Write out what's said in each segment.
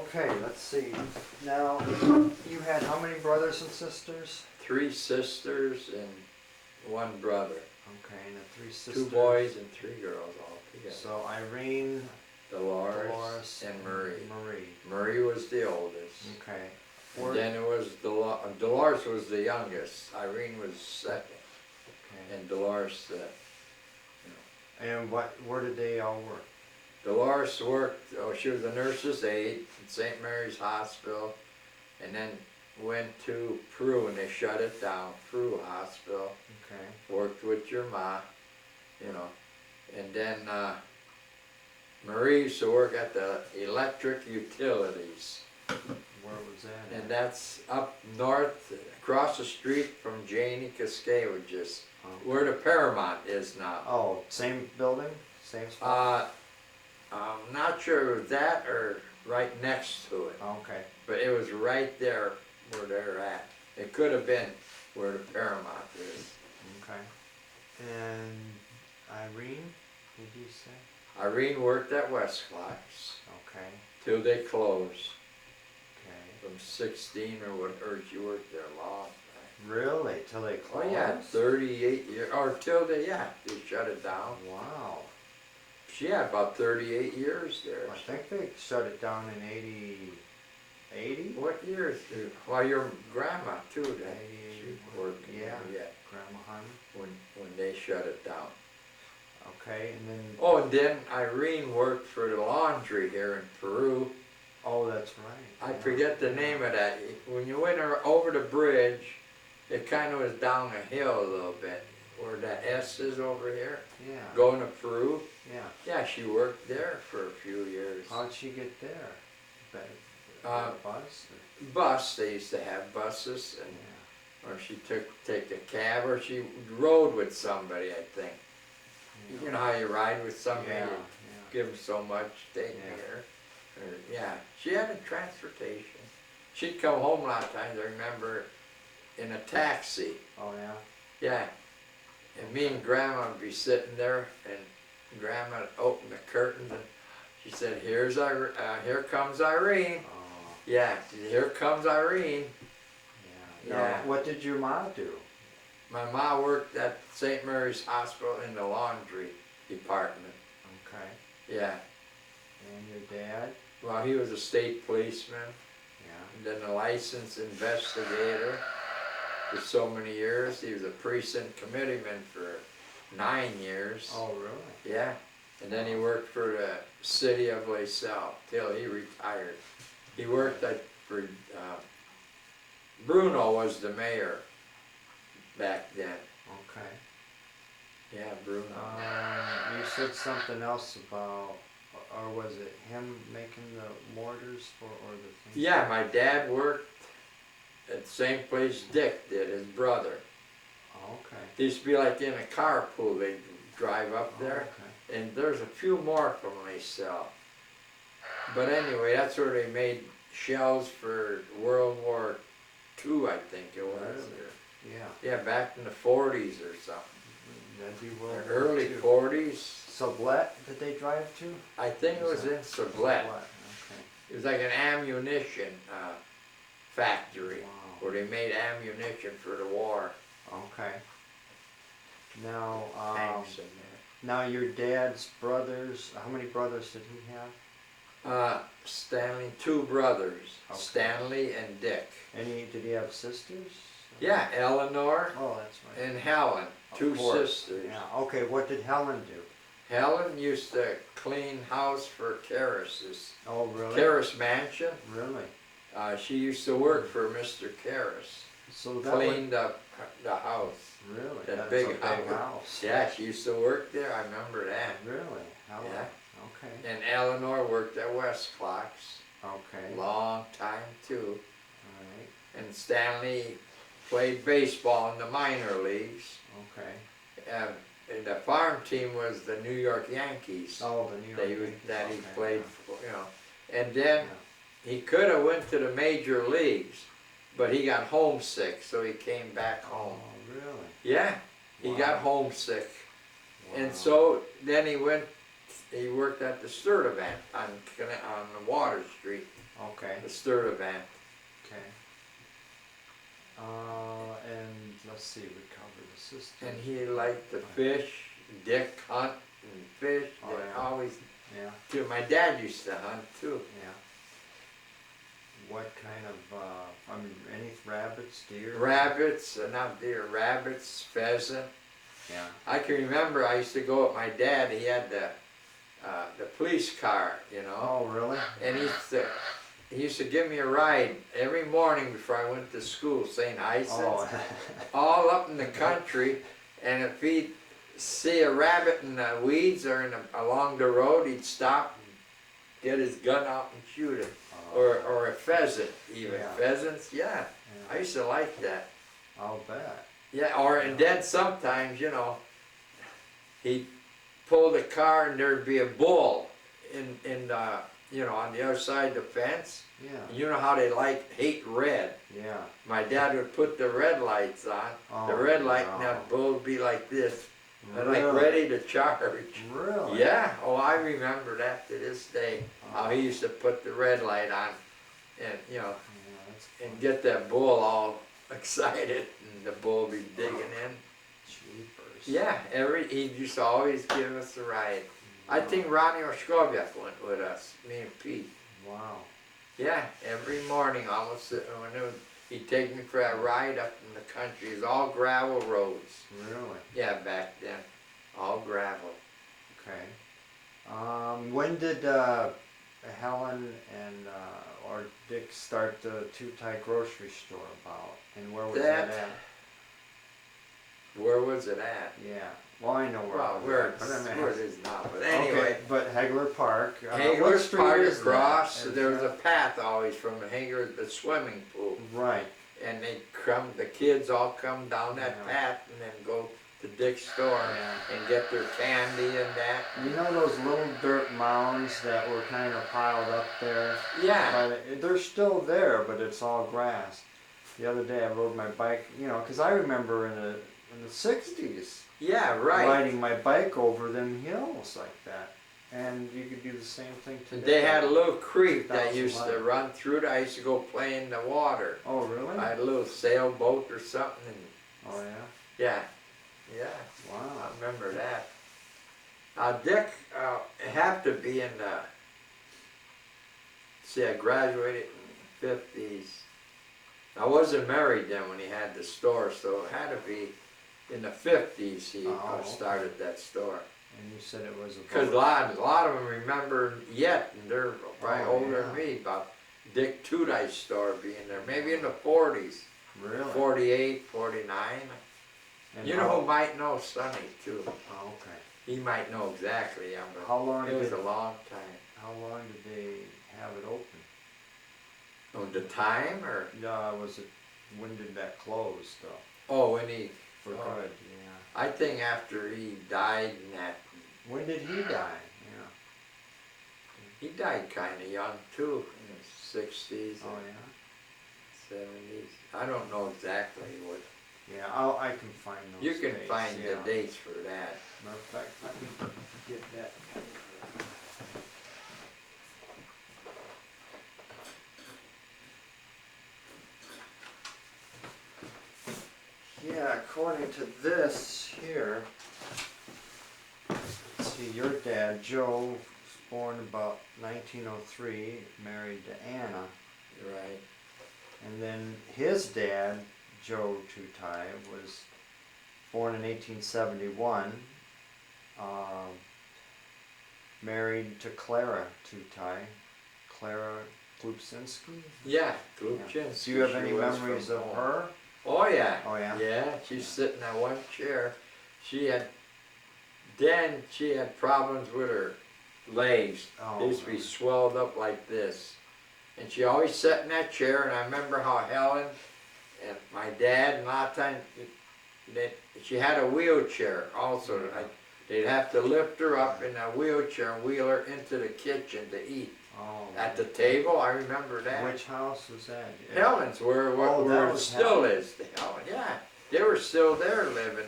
Okay, let's see. Now, you had how many brothers and sisters? 3 sisters and 1 brother. Okay, and the 3 sisters. 2 boys and 3 girls altogether. So Irene, Dolores, and Marie. Marie. Marie was the oldest. Okay. And then it was Dolores was the youngest. Irene was second. Okay. And Dolores the, And where did they all work? Dolores worked, she was a nurse's aide at St. Mary's Hospital, and then went to Peru and they shut it down, Peru Hospital. Okay. Worked with your ma, and then Marie used to work at the electric utilities. Where was that at? And that's up north, across the street from Janie Cascade, which is where the Paramount is now. Oh, same building? Same spot? I'm not sure it was that or right next to it, Okay. but it was right there where they're at. It could have been where the Paramount is. Okay. And Irene, did you say? Irene worked at Westcliffe's Okay. till they closed. Okay. From 16 or she worked there a long time. Really? Till they Oh closed? yeah, 38 years, or till they shut it down. Wow. She had about 38 years there. I think they shut it down in 80? What years? Well, your grandma too, then. 80, She worked yeah. yeah, Grandma Hunter? when they shut it down. Okay, and then, Oh, and then Irene worked for the laundry here in Peru. oh, that's right. I Yeah. forget the name of that. When you went over the bridge, it kind of was down a hill a little bit, where that S is over here, Yeah. going to Peru. Yeah. Yeah, she worked there for a few years. How'd she get there? By bus? Bus, they used to have buses, Or? and Yeah. or she take a cab, or she rode with somebody, I think. You know how you ride with somebody, Yeah, you yeah. give them so much, take me Yeah. here. Or, yeah, she had a transportation. She'd come home a lot of times, I remember, in a taxi. Oh, yeah? Yeah, and me and Grandma would be sitting there, and Grandma would open the curtains, and she said, here comes Irene. Oh, Yeah, here comes Irene. yeah. Now, Yeah. what did your mom do? My mom worked at St. Mary's Hospital in the laundry department. Okay. Yeah, And your dad? well, he was a state policeman, Yeah. and then a licensed investigator for so many years. He was a precinct committeeman for 9 years. Oh, really? Yeah, and then he worked for the city of LaSalle till he retired. He worked for Bruno was the mayor back then. Okay. Yeah, Bruno. You said something else about, or was it him making the mortars or the things? Yeah, my dad worked at the same place Dick did, his brother. Oh, okay. They used to be like in a carpool, they'd drive up Oh, there, okay. and there's a few more from LaSalle. But anyway, that's where they made shells for World War II, I think it was. Really? Yeah. Yeah, back in the 40s or something. That'd be The World War early II. 40s. Sublette, did they drive to? I think it was in Sublette. Okay. It was like an ammunition factory Wow. where they made ammunition for the war. Okay. Now, Tanks and now your dad's brothers, how many brothers did he have? that. Stanley, 2 brothers, Okay. Stanley and Dick. Did he have sisters? Yeah, Eleanor Oh, that's right. and Helen, Of 2 course. sisters. Yeah, okay, what did Helen do? Helen used to clean house for Karras' Oh, really? Karras Mansion. Really? She used to work for Mr. Karras. So that Cleaned up the house. really? that That's big a big house. house. Yeah, she used to work there, I remember that. Really? Helen? Yeah. Okay. And Eleanor worked at Westcliffe's, Okay. long time too. Alright. And Stanley played baseball in the minor leagues. Okay. And the farm team was the New York Yankees. Oh, the New York Yankees. That he Okay. played for, And then Yeah. he could have went to the major leagues, but he got homesick, so he came back Oh, home. really? Yeah, he got Wow. homesick. Wow. And so then he worked at the Sturdivant on Water Street. Okay. Okay. the Sturda van. Okay. And let's see, we covered the system. And he liked to fish, Dick hunt and fish, Oh, they yeah. always, Yeah, too. My dad used to hunt too. yeah. What kind of, any rabbits, deer? Rabbits, not deer, rabbits, pheasant. Yeah. I can remember I used to go with my dad, he had the police car, you know. Oh, really? And he used to give me a ride every morning before I went to school, St. Hyacinthe, Oh, all up in the country. And if he'd see a rabbit in the weeds or along the road, he'd stop and get his gun out and shoot it. Or a pheasant, even. Yeah. Pheasants, yeah. yeah. I used to like that. I'll bet. Yeah, and then sometimes, you know, he'd pull the car and there'd be a bull you know, on the other side of the fence. Yeah. You know how they hate red. Yeah. My dad would put the red lights on, the red light, and that bull would be like this, and like ready to charge. Really? Yeah, oh, I remember that to this day, how he used to put the red light on, and, you know, and get that bull all excited, and the bull be digging in. Jeepers. Yeah, he used to always give us a ride. I think Ronnie Oshkoviak went with us, me and Pete. Wow. Yeah, every morning almost, he'd take me for a ride up in the country. It was all gravel roads. Really? Yeah, back then, all gravel. Okay. When did Helen and or Dick start the Tutaj grocery store about? And where was that at? Where was it at? Yeah. Well, I know where. Well, it was where at, but I mean, it is now, but anyway. Okay, but Hagler Park. what Hagler's street Park is that? across, Is there was a that- path always from the Hagler, the swimming pool. Right. And the kids all come down that Yeah. path and then go to Dick's store Yeah. and get their candy and that. You know those little dirt mounds that were kind of piled up there? Yeah, They're still there, but it's all grass. The other day I rode my bike, you know, because I remember in the 60s yeah, right. riding my bike over them hills like that. And you could do the same thing today. They had a little creek that 1,000 used to miles. run through there. I used to go play in the water. Oh, really? I had a little sailboat or something. And Oh, yeah? yeah, Wow. I remember that. Dick had to be in the, see, I graduated in the 50s. I wasn't married then when he had the store, so it had to be in the 50s he Oh, started that store. And you said it was a Because a lot of them remember yet, and they're probably Oh, older than yeah. me, about Dick Tudai's store being there, maybe in the 40s, Really? 48, 49. And You how- know who might know Sonny too. Oh, okay. He might know exactly, yeah, but How long it was did a long time. how long did they have it open? Oh, the time or? When did that close though? Oh, when he, For Oh. good, yeah. I think after he died and that, When did he die? Yeah. he died kinda young too, in his 60s, Oh, or yeah? 70s. I don't know exactly what, Yeah, I can find those you can dates, find the yeah. dates for that. Matter of fact, let me get that. Yeah, according to this here, let's see, your dad, Joe, was born about 1903, married to Anna, Right. and then his dad, Joe Tutaj, was born in 1871, married to Clara Tutaj, Clara Glupsinski. Yeah, Yeah. Glupchinski. Do you have she any was memories from of home. her? Oh yeah. Oh, yeah? Yeah, she's sitting in that one chair. She had problems with her legs. Oh, They used to be really? swelled up like this. And she always sat in that chair, and I remember how Helen and my dad, and a lot of times, she had a wheelchair also. They'd have to lift her up in a wheelchair and wheel her into the kitchen to eat. Oh, At the table, I remember that. which house was that? Helen's where Oh, that it was still Helen. is. Oh, yeah, they were still there living.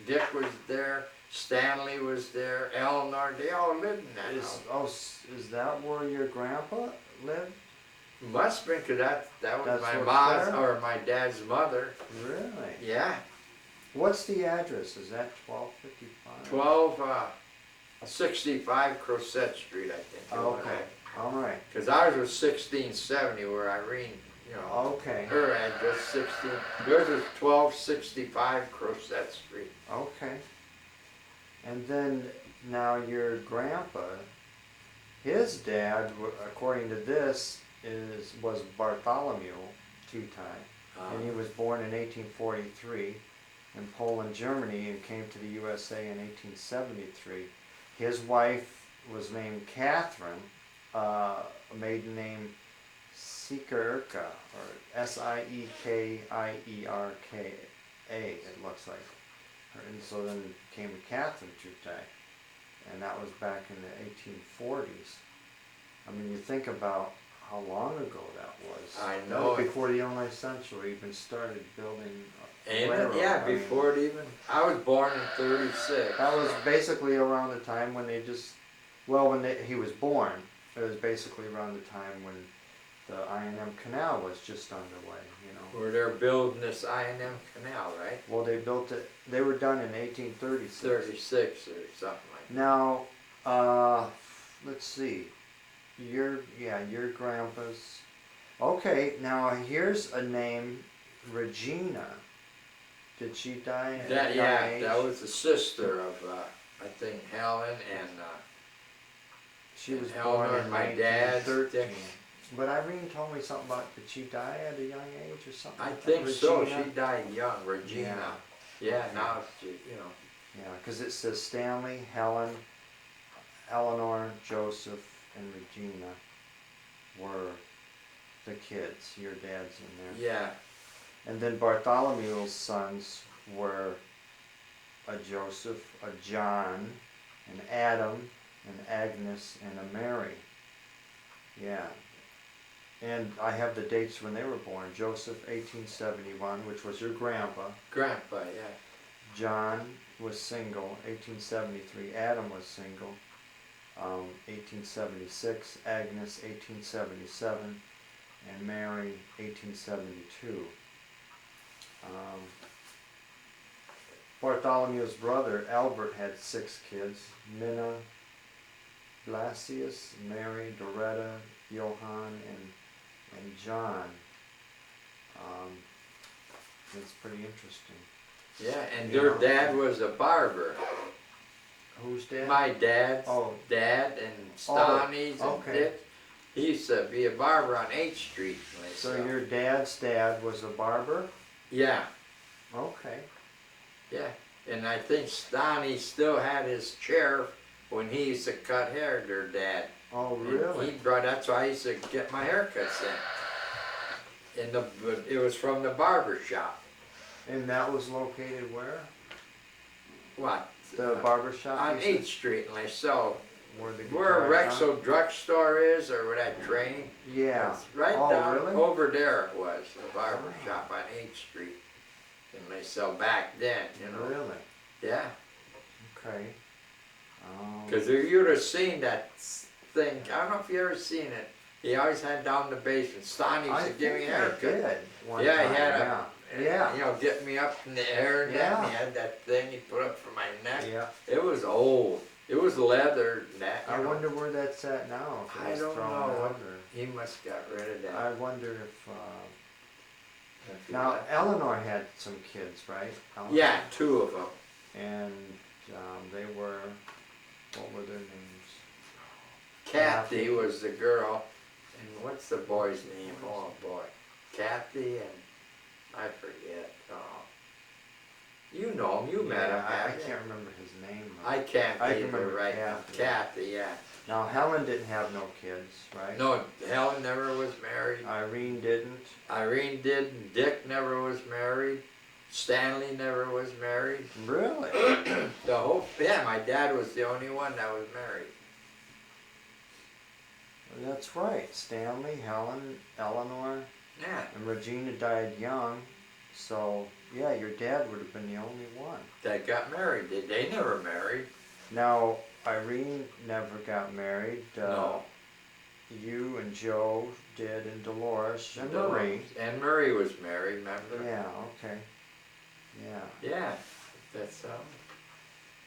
Dick was there, Stanley was there, Eleanor. They all lived in that house. Is that where your grandpa lived? Must have been, cause that was That's my what's mom's there? or my dad's mother. Really? Yeah, What's the address? Is that 1255? 1265 Crosette Street, I think. Okay, all right. Cause ours was 1670 where Irene, you know, Okay, her address 16, yours was 1265 Crosette Street. okay. And then now your grandpa, his dad, according to this, was Bartholomew Tutaj, and he was born in 1843 in Poland, Germany, and came to the USA in 1873. His wife was named Catherine, a maiden name Siekerka, or Siekierka, it looks like. And so then came Catherine Tutaj, and that was back in the 1840s. I mean, you think about how long ago that was. I That know was it. before the Illinois Central even started building And railroad. yeah, I mean, before it even, I was born in 36. that was basically around the time when they just, well, he was born, it was basically around the time when the I&M Canal was just underway, you know. Where they're building this I&M Canal, right? Well, they built it, they were done in 1836. 36 or something like that. Now, let's see, your grandpa's, okay, now here's a name, Regina. Did she die at a young age? That was the sister of, I think, Helen and She was Eleanor born in and my dad. 1913. But Irene told me something about, did she die at a young age or something? I like that? think so. Regina? She died young, Regina. Yeah, now she, you know. Yeah, because it says Stanley, Helen, Eleanor, Joseph, and Regina were the kids. Your dad's in there. Yeah, And then Bartholomew's sons were a Joseph, a John, an Adam, an Agnes, and a Mary. Yeah. And I have the dates when they were born. Joseph, 1871, which was your grandpa. grandpa, yeah. John was single, 1873. Adam was single, 1876. Agnes, 1877. And Mary, 1872. Bartholomew's brother, Albert, had 6 kids. Minna, Blasius, Mary, Doretta, Johann, and John. That's pretty interesting. Yeah, and You their know. dad was a barber. Who's dad? My dad's Oh. dad and Stoney's and okay. Dick. He used to be a barber on 8th Street. So your dad's dad was a barber? Yeah, Okay. yeah. And I think Stoney still had his chair when he used to cut hair, their dad. Oh, And really? that's why I used to get my haircuts in. It was from the barber shop. And that was located where? What? The barber shop? On you said? 8th Street, and I saw Where the where guitars are? Rexall drugstore is, or where that train. Yeah. It's right Oh, down really? over there. It was the barber Oh. shop on 8th Street, and they sell back then, you know. Really? Yeah, Okay. because you'd have seen that thing. I don't know if you ever seen it. He always had down the basement. Stoney used I to give me a think I haircut. did one Yeah, time, he had yeah. you know, get me up in the air and that. Yeah. And he had that thing he put up for my neck. Yeah. It was old. It was leather and that. You I know. wonder where that's at now. If it I was don't thrown know. out or- He must got rid of that. I wonder if If he now left. Eleanor had some kids, right? Eleanor? Yeah, 2 of them. And they were, what were their names? Kathy was the girl, and what's the boy's name? Oh boy, Kathy and I forget. Oh, you know him. You met him. Yeah, I haven't you? can't remember his name. I can't I can either remember right now. Kathy. Kathy, yeah. Now Helen didn't have no kids, right? No, Helen never was married. Irene didn't. Irene didn't. Dick never was married. Stanley never was married. Really? My dad was the only one that was married. That's right. Stanley, Helen, Eleanor, Yeah, and Regina died young. So yeah, your dad would have been the only one. that got married. They never married. Now Irene never got married. No. you and Joe did, and Dolores and Marie. And Marie was married, remember? Yeah, okay. Yeah. Yeah, that's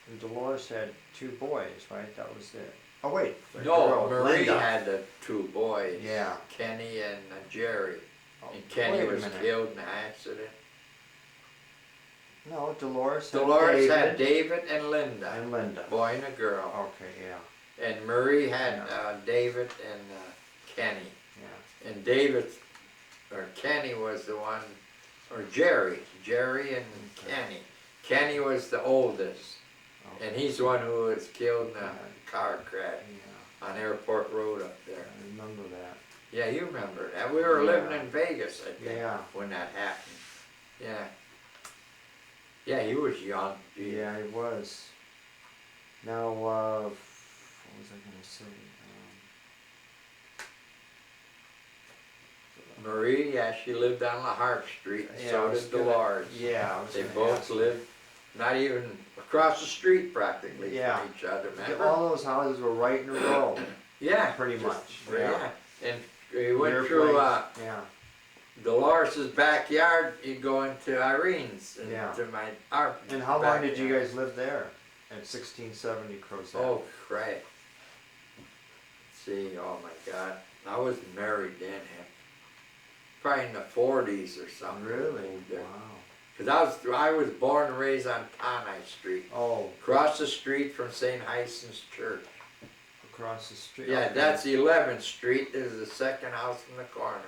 And Dolores had 2 boys, right? That was it. Oh wait, the no, girl, Marie Linda. had the 2 boys. Yeah. Kenny and Jerry. Oh, And Kenny wait a was minute. killed in an accident. No, Dolores had Dolores David had David and Linda, and Linda. boy and a girl. Okay, yeah, And Marie had Yeah. David and Kenny. yeah. And David, or Kenny was the one, or Jerry and Okay. Kenny. Kenny was the oldest. Okay. And he's the one who was killed in a Yeah. car crash Yeah, on Airport Road up there. I remember that. Yeah, you remember that. We were living Yeah. in Vegas, I think, Yeah. when that happened. Yeah. Yeah, he was young. Gee. Yeah, it was. Now, what was I gonna say? Marie, yeah, she lived on La Harpe Street, and Yeah, I so was did gonna- Dolores. Yeah, I was They gonna both ask lived not even across the street practically Yeah. from each other, you. remember? All those houses were right in a row, Yeah. pretty just- much. Yeah. And we went Your through place, yeah. Dolores's backyard, you go into Irene's, and Yeah. to our And how long did you backyard. guys live there? At 1670 Crozet? Oh, crap. Let's see, oh my God. I was married then, probably in the 40s or something. Really? Moved there. Wow. Cause I was born and raised on Tonai Street, Oh, across the street from St. Hyson's Church. across the street. Yeah, Okay. that's 11th Street, there's the second house in the corner.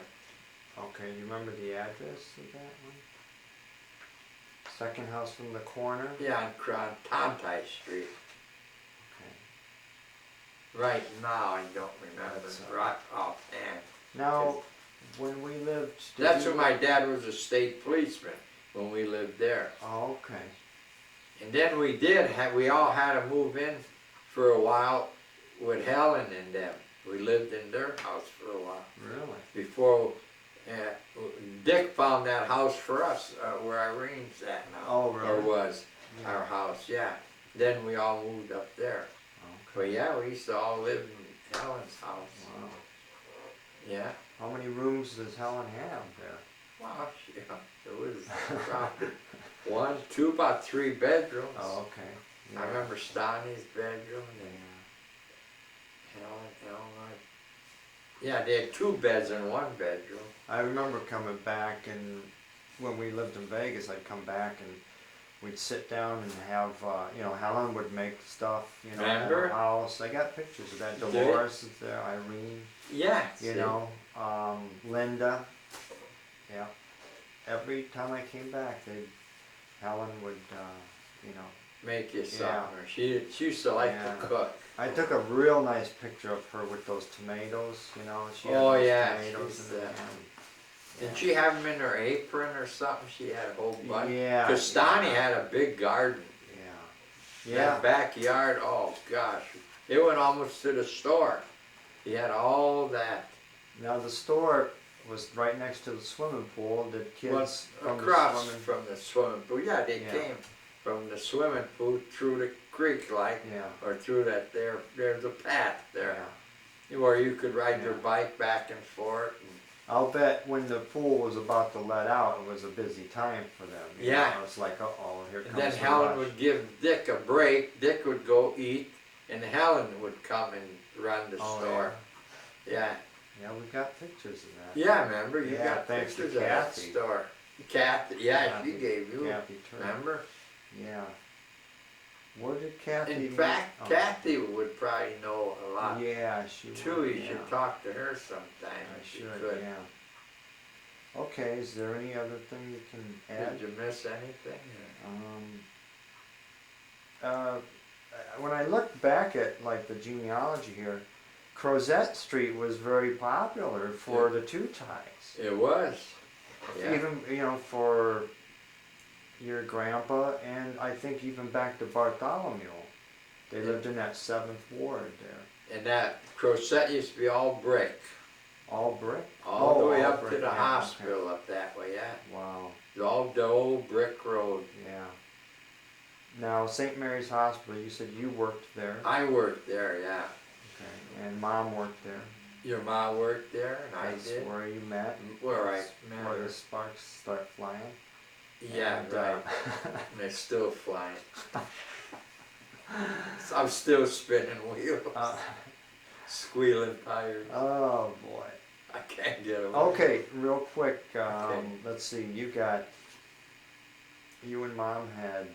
Okay, you remember the address of that one? Second house from the corner? Yeah, on Tontai Street. Okay. Right now, I don't remember, That's, right offhand. Now, when we lived... did That's you- when my dad was a state policeman, when we lived there. Oh, okay. And then we all had to move in for a while with Helen and them. We lived in their house for a while. Really? Before Dick found that house for us, where Irene's at now. Oh, really? Or was, Yeah. our house, yeah. Then we all moved up there. But Okay. yeah, we used to all live in Helen's house. Wow. Yeah. How many rooms does Helen have there? Wow, yeah, it was probably 1, 2, about 3 bedrooms. Oh, okay. I remember Stoney's bedroom and Yeah. Helen. Yeah, they had 2 beds in 1 bedroom. I remember coming back, and when we lived in Vegas, I'd come back and we'd sit down and have, Helen would make stuff, in Remember? her house. I got pictures of that. Did? Dolores is there, Irene, Yeah. you see? know, Linda. Yeah. Every time I came back, Helen would, Make you Yeah. something. She used to like Yeah. to cook. I took a real nice picture of her with those tomatoes, She had Oh, those yeah, tomatoes she's, in her hand. Didn't she have them in her apron or something? She had a whole bunch. Yeah. Because Stoney had a big garden. Yeah. That backyard, oh gosh. It went almost to the store. He had all that. Now the store was right next to the swimming pool. Did kids from Across the swimming? from the swimming pool. Yeah, they Yeah. came from the swimming pool through the creek like, Yeah. or through that there's a path there. Yeah. Where you could ride your Yeah. bike back and forth. I'll bet when the pool was about to let out, it was a busy time for them. Yeah. It's like, uh-oh, here And comes then the Helen rush. would give Dick a break. Dick would go eat, and Helen would come and run the Oh, store. Yeah. Yeah, we got pictures of that. Yeah, remember? You Yeah, got thanks to pictures of that Kathy. store. Kathy, yeah, Kathy- she gave you. Kathy Turner. Remember? Yeah. Where did Kathy? In fact, oh. Kathy would probably know a lot Yeah, she too. would, You yeah. should talk to her sometime I if you should, could. yeah. Okay, is there any other thing you can add? Did you miss anything? When I look back at like the genealogy here, Crozet Street was very popular for the two ties. It was. Yeah. Even for your grandpa, and I think even back to Bartholomew. They lived in that 7th ward there. And that Crozet used to be all brick. All brick? All the way all up to brick, the yeah, hospital up that way, yeah. Wow, All the old brick road. yeah. Now, St. Mary's Hospital, you said you worked there. I worked there, yeah. Okay, and Mom worked there. Your ma worked there and I That's did. where you met. Where I That's met where her. the sparks start flying. Yeah, And, right. And they're still flying. So I'm still spinning wheels, squealing tires. Oh boy. I can't get away. Okay, real quick. Okay. Let's see. You and mom had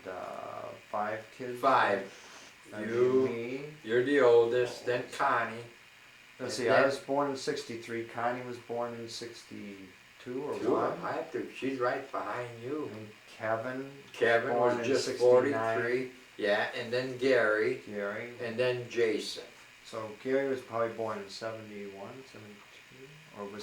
5 kids. 5. And You, me. you're the oldest, then Connie. Let's and see. I then- was born in '63. Connie was born in '62 or Sure, 1. I have to. She's right behind you. And Kevin. Kevin born was in just 69. 43. Yeah, and then Gary, Gary. and then Jason. So Gary was probably born in '71, '72, or was